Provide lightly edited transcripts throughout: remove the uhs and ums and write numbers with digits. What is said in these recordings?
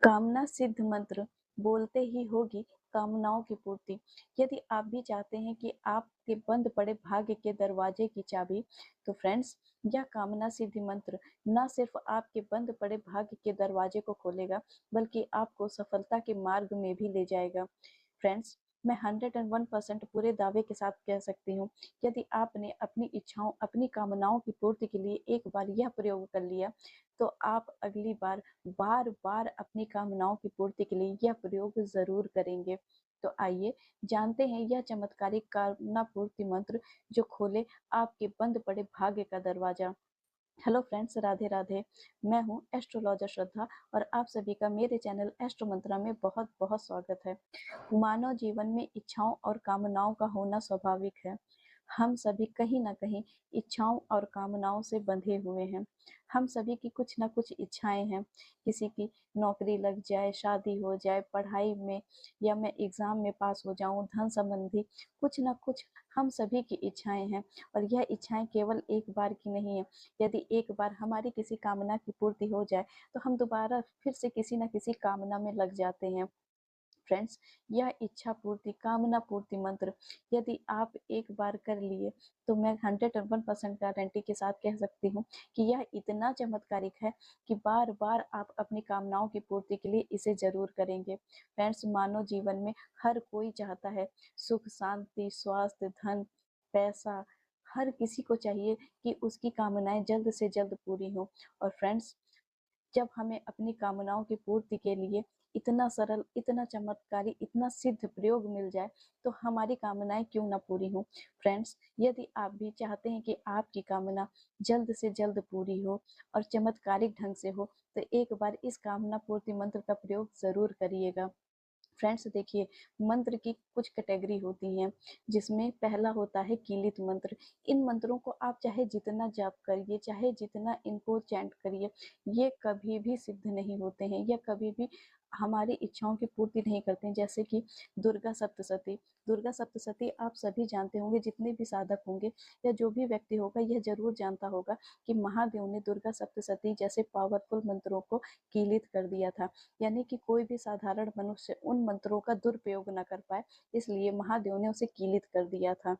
कामना सिद्ध मंत्र बोलते ही होगी कामनाओं की पूर्ति। यदि आप भी चाहते हैं कि आपके बंद पड़े भाग्य के दरवाजे की चाबी, तो फ्रेंड्स यह कामना सिद्धि मंत्र न सिर्फ आपके बंद पड़े भाग्य के दरवाजे को खोलेगा, बल्कि आपको सफलता के मार्ग में भी ले जाएगा। फ्रेंड्स, मैं 101% पूरे दावे के साथ कह सकती हूँ, यदि आपने अपनी इच्छाओं, अपनी कामनाओं की पूर्ति के लिए एक बार यह प्रयोग कर लिया, तो आप अगली बार बार-बार अपनी कामनाओं की पूर्ति के लिए यह प्रयोग ज़रूर करेंगे। तो आइए जानते हैं यह चमत्कारिक कामना पूर्ति मंत्र जो खोले आपके बंद पड़े भाग्य का दरवाजा। Hello friends, Radhe Radhe. मैं हूँ एस्ट्रोलॉजर श्रद्धा और आप सभी का मेरे चैनल एस्ट्रो मंत्रा में बहुत बहुत स्वागत है। मानव जीवन में इच्छाओं और कामनाओं का होना स्वाभाविक है। हम सभी कहीं ना कहीं इच्छाओं और कामनाओं से बंधे हुए हैं। हम सभी की कुछ ना कुछ इच्छाएं हैं। किसी की नौकरी लग जाए, शादी हो जाए, पढ़ाई में या मैं एग्जाम में पास हो जाऊं, धन संबंधी कुछ ना कुछ हम सभी की इच्छाएं हैं। और यह इच्छाएं केवल एक बार की नहीं है। यदि एक बार हमारी किसी कामना की पूर्ति हो जाए, तो हम दोबारा फिर से किसी न किसी कामना में लग जाते हैं। फ्रेंड्स, यह इच्छा पूर्ति, कामना पूर्ति मंत्र यदि आप एक बार कर लिए, तो मैं 101% गारंटी के साथ कह सकती हूँ कि यह इतना चमत्कारिक है कि बार बार आप अपनी कामनाओं की पूर्ति के लिए इसे जरूर करेंगे। फ्रेंड्स, मानव जीवन में हर कोई चाहता है सुख, शांति, स्वास्थ्य, धन, पैसा। हर किसी को चाहिए कि उसकी कामनाएं जल्द से जल्द पूरी हो। और फ्रेंड्स, जब हमें अपनी कामनाओं की पूर्ति के लिए इतना सरल, इतना चमत्कारी, इतना सिद्ध प्रयोग मिल जाए, तो हमारी कामनाएं क्यों ना पूरी हो। फ्रेंड्स, यदि आप भी चाहते हैं कि आपकी कामना जल्द से जल्द पूरी हो और चमत्कारिक ढंग से हो, तो एक बार इस कामना पूर्ति मंत्र का प्रयोग जरूर करिएगा। फ्रेंड्स, देखिए, मंत्र की कुछ कैटेगरी होती हैं, जिसमें पहला होता है कीलित मंत्र। इन मंत्रों को आप चाहे जितना जाप करिए, चाहे जितना इनको चैंट करिए, ये कभी भी सिद्ध नहीं होते हैं, या कभी भी हमारी इच्छाओं की पूर्ति नहीं करते हैं। जैसे कि दुर्गा सप्तशती। दुर्गा सप्तशती आप सभी जानते होंगे, जितने भी साधक होंगे या जो भी व्यक्ति होगा यह जरूर जानता होगा कि महादेव ने दुर्गा सप्तशती जैसे पावरफुल मंत्रों को कीलित कर दिया था, यानी कि कोई भी साधारण मनुष्य उन मंत्रों का दुरुपयोग न कर पाए, इसलिए महादेव ने उसे कीलित कर दिया था।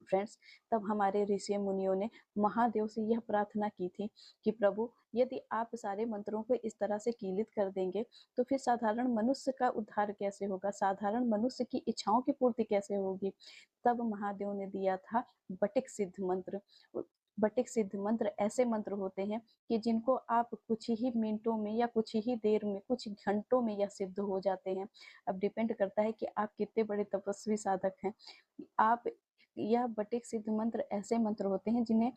फ्रेंड्स, तब हमारे ऋषि मुनियों ने महादेव से यह प्रार्थना की थी कि प्रभु, यदि आप सारे मंत्रों को इस तरह से कीलित कर देंगे, तो फिर साधारण मनुष्य का उद्धार कैसे होगा, साधारण मनुष्य की इच्छाओं की पूर्ति कैसे होगी। तब महादेव ने दिया था बटिक सिद्ध मंत्र। बटिक सिद्ध मंत्र ऐसे मंत्र होते हैं कि जिनको आप कुछ ही मिनटों में या कुछ ही देर में, कुछ घंटों में यह सिद्ध हो जाते हैं। अब डिपेंड करता है कि आप कितने बड़े तपस्वी साधक हैं। आप यह बटिक सिद्ध मंत्र ऐसे मंत्र होते हैं जिन्हें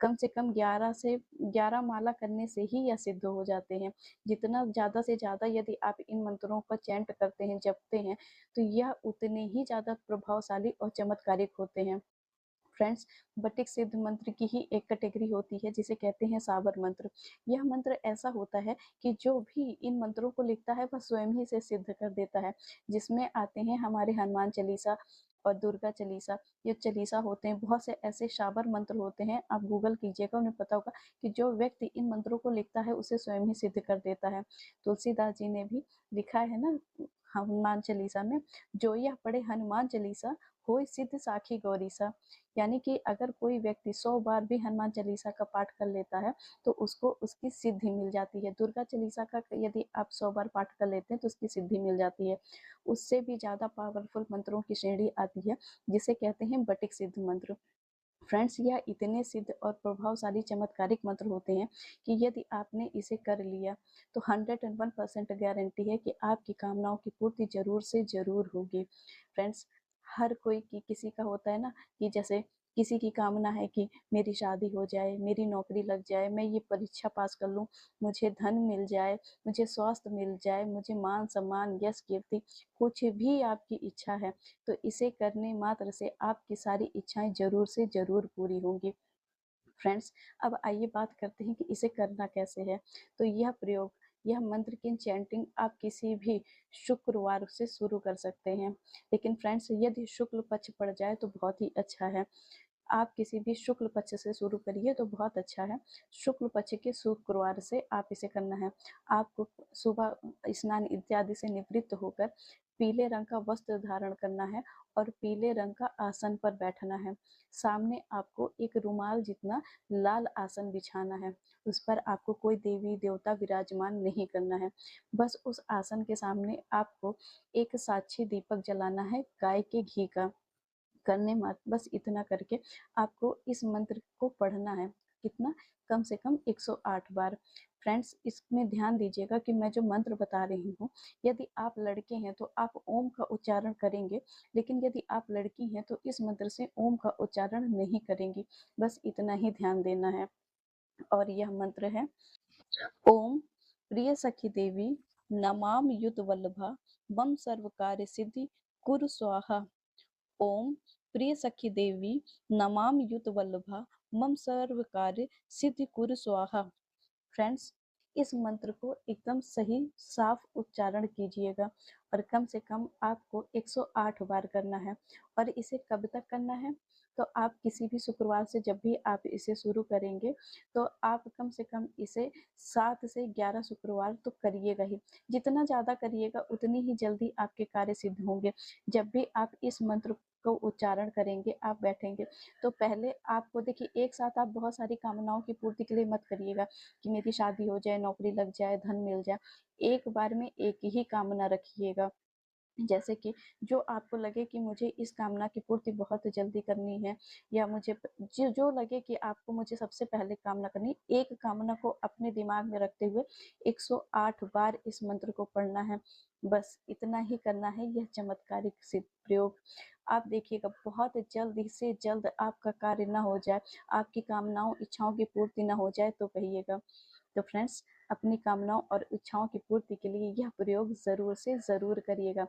कम से कम 11 माला करने से ही यह सिद्ध हो जाते हैं। जितना ज़्यादा से ज़्यादा यदि आप इन मंत्रों का चैंट करते हैं, जपते हैं, तो यह उतने ही ज़्यादा प्रभावशाली और चमत्कारिक होते हैं। फ्रेंड्स, बटिक सिद्ध मंत्र की ही एक कैटेगरी होती है जिसे कहते हैं साबर मंत्र। यह मंत्र ऐसा होता है कि जो भी इन मंत्रों को लिखता है वह स्वयं ही से सिद्ध कर देता है, जिसमें आते हैं हमारे हनुमान चालीसा और दुर्गा चालीसा। ये चालीसा होते हैं, बहुत से ऐसे शाबर मंत्र होते हैं, आप गूगल कीजिएगा, उन्हें पता होगा कि जो व्यक्ति इन मंत्रों को लिखता है उसे स्वयं ही सिद्ध कर देता है। तुलसीदास जी ने भी लिखा है ना हनुमान चालीसा में, जो यह पढ़े हनुमान चालीसा होय सिद्ध साखी गौरीसा। यानी कि अगर कोई व्यक्ति 100 बार भी हनुमान चालीसा का पाठ कर लेता है, तो उसको उसकी सिद्धि मिल जाती है। दुर्गा चालीसा का यदि आप 100 बार पाठ कर लेते हैं तो उसकी सिद्धि मिल जाती है। उससे भी ज़्यादा पावरफुल मंत्रों की श्रेणी आती है, जिसे कहते हैं बटिक सिद्ध मंत्र। फ्रेंड्स, यह इतने सिद्ध और प्रभावशाली चमत्कारिक मंत्र होते हैं कि यदि आपने इसे कर लिया, तो 101% गारंटी है कि आपकी कामनाओं की पूर्ति जरूर से जरूर होगी। फ्रेंड्स, हर कोई की किसी का होता है ना, कि जैसे किसी की कामना है कि मेरी शादी हो जाए, मेरी नौकरी लग जाए, मैं ये परीक्षा पास कर लूँ, मुझे धन मिल जाए, मुझे स्वास्थ्य मिल जाए, मुझे मान सम्मान, यश, कीर्ति, कुछ भी आपकी इच्छा है, तो इसे करने मात्र से आपकी सारी इच्छाएं जरूर से जरूर पूरी होंगी। फ्रेंड्स, अब आइए बात करते हैं कि इसे करना कैसे है। तो यह प्रयोग, यह मंत्र की चैंटिंग आप किसी भी शुक्रवार से शुरू कर सकते हैं। लेकिन फ्रेंड्स, यदि शुक्ल पक्ष पड़ जाए तो बहुत ही अच्छा है। आप किसी भी शुक्ल पक्ष से शुरू करिए तो बहुत अच्छा है। शुक्ल पक्ष के शुक्रवार से आप इसे करना है। आपको सुबह स्नान इत्यादि से निवृत्त होकर पीले रंग का वस्त्र धारण करना है और पीले रंग का आसन पर बैठना है। सामने आपको एक रुमाल जितना लाल आसन बिछाना है। उस पर आपको कोई देवी देवता विराजमान नहीं करना है। बस उस आसन के सामने आपको एक साक्षी दीपक जलाना है गाय के घी का। करने मत, बस इतना करके आपको इस मंत्र को पढ़ना है। कितना? कम से कम 108 बार। फ्रेंड्स, इसमें ध्यान दीजिएगा कि मैं जो मंत्र बता रही हूँ, यदि आप लड़के हैं तो आप ओम का उच्चारण करेंगे, लेकिन यदि आप लड़की हैं तो इस मंत्र से ओम का उच्चारण नहीं करेंगी। बस इतना ही ध्यान देना है। और यह मंत्र है: ओम प्रिय सखी देवी नमाम युत वल्लभा मम सर्व कार्य सिद्धि कुरु स्वाहा। ओम प्रिय सखी देवी नमाम युत वल्लभा मम सर्व कार्य सिद्धि कुरु स्वाहा। फ्रेंड्स, इस मंत्र को एकदम सही साफ उच्चारण कीजिएगा और कम से कम आपको 108 बार करना है। और इसे कब तक करना है? तो आप किसी भी शुक्रवार से जब भी आप इसे शुरू करेंगे तो आप कम से कम इसे 7 से 11 शुक्रवार तो करिएगा ही। जितना ज़्यादा करिएगा उतनी ही जल्दी आपके कार्य सिद्ध होंगे। जब भी आप इस मंत्र को उच्चारण करेंगे, आप बैठेंगे, तो पहले आपको देखिए, एक साथ आप बहुत सारी कामनाओं की पूर्ति के लिए मत करिएगा कि मेरी शादी हो जाए, नौकरी लग जाए, धन मिल जाए। एक बार में एक ही कामना रखिएगा। जैसे कि जो आपको लगे कि मुझे इस कामना की पूर्ति बहुत जल्दी करनी है, या मुझे जो लगे कि आपको मुझे सबसे पहले कामना करनी, एक कामना को अपने दिमाग में रखते हुए 108 बार इस मंत्र को पढ़ना है। बस इतना ही करना है। यह चमत्कारिक सिद्ध प्रयोग आप देखिएगा, बहुत जल्द से जल्द आपका कार्य न हो जाए, आपकी कामनाओं इच्छाओं की पूर्ति न हो जाए तो कहिएगा। तो फ्रेंड्स, अपनी कामनाओं और इच्छाओं की पूर्ति के लिए यह प्रयोग ज़रूर से ज़रूर करिएगा।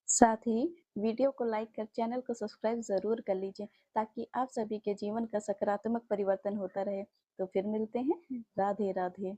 साथ ही वीडियो को लाइक कर चैनल को सब्सक्राइब ज़रूर कर लीजिए, ताकि आप सभी के जीवन का सकारात्मक परिवर्तन होता रहे। तो फिर मिलते हैं। राधे राधे।